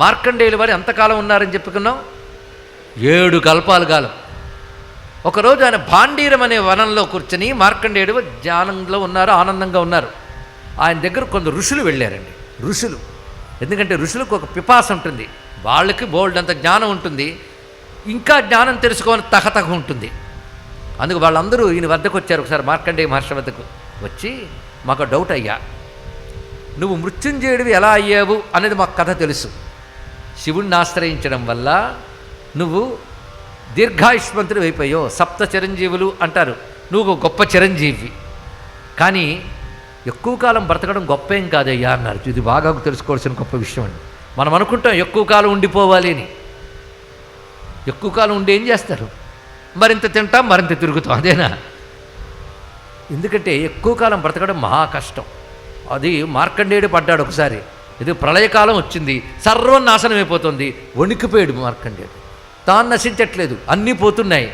మార్కండేయుల వారు ఎంతకాలం ఉన్నారని చెప్పుకున్నాం? 7 కల్పాల కాలం. ఒకరోజు ఆయన భాండీరం అనే వనంలో కూర్చొని మార్కండేయుడు ధ్యానంలో ఉన్నారు, ఆనందంగా ఉన్నారు. ఆయన దగ్గర కొందరు ఋషులు వెళ్ళారండి. ఋషులు, ఎందుకంటే ఋషులకు ఒక పిపాస ఉంటుంది, వాళ్ళకి బోల్డ్ అంత జ్ఞానం ఉంటుంది, ఇంకా జ్ఞానం తెలుసుకోవాలని తహతహ ఉంటుంది. అందుకు వాళ్ళందరూ ఈయన వద్దకు వచ్చారు. ఒకసారి మార్కండేయ మహర్షి వద్దకు వచ్చి, మాకు డౌట్ అయ్యా, నువ్వు మృత్యుంజయుడివి ఎలా అయ్యావు అనేది మాకు కథ తెలుసు. శివుణ్ణి ఆశ్రయించడం వల్ల నువ్వు దీర్ఘాయుష్మంతుడు అయిపోయావు, 7 చిరంజీవులు అంటారు, నువ్వు ఒక గొప్ప చిరంజీవి. కానీ ఎక్కువ కాలం బ్రతకడం గొప్ప ఏం కాదయ్యా అన్నారు. ఇది బాగా తెలుసుకోవాల్సిన గొప్ప విషయం అండి. మనం అనుకుంటాం ఎక్కువ కాలం ఉండిపోవాలి అని. ఎక్కువ కాలం ఉండి ఏం చేస్తారు? మరింత తింటాం, మరింత తిరుగుతాం, అదేనా? ఎందుకంటే ఎక్కువ కాలం బ్రతకడం మహా కష్టం. అది మార్కండేయుడు పడ్డాడు ఒకసారి. ఇది ప్రళయకాలం వచ్చింది, సర్వం నాశనం అయిపోతుంది, వణికిపోయాడు మార్కండేయుడు. తాను నశించట్లేదు, అన్నీ పోతున్నాయి,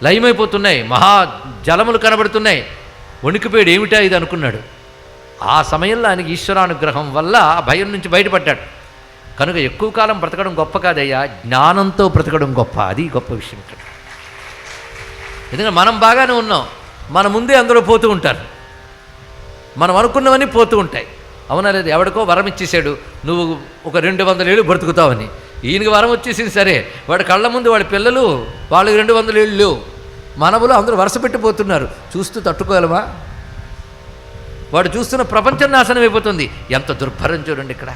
లయమైపోతున్నాయి, మహా జలములు కనబడుతున్నాయి. వణికిపోయాడు, ఏమిటా ఇది అనుకున్నాడు. ఆ సమయంలో ఆయనకి ఈశ్వరానుగ్రహం వల్ల ఆ భయం నుంచి బయటపడ్డాడు. కనుక ఎక్కువ కాలం బ్రతకడం గొప్ప కాదయ్యా, జ్ఞానంతో బ్రతకడం గొప్ప, అది గొప్ప విషయం ఇక్కడ. ఎందుకంటే మనం బాగానే ఉన్నాం, మన ముందే అందరూ పోతూ ఉంటారు, మనం అనుకున్నవన్నీ పోతూ ఉంటాయి, అవునా లేదు? ఎవడికో వరం ఇచ్చేసాడు, నువ్వు ఒక 200 ఏళ్ళు బ్రతుకుతావని. ఈయనకి వరం వచ్చేసింది, సరే, వాడి కళ్ళ ముందు వాడి పిల్లలు, వాళ్ళకి 200 ఏళ్ళు, మనవులు అందరూ వరుస పెట్టిపోతున్నారు, చూస్తూ తట్టుకోగలమా? వాడు చూస్తున్న ప్రపంచం నాశనం అయిపోతుంది. ఎంత దుర్భరం చూడండి ఇక్కడ.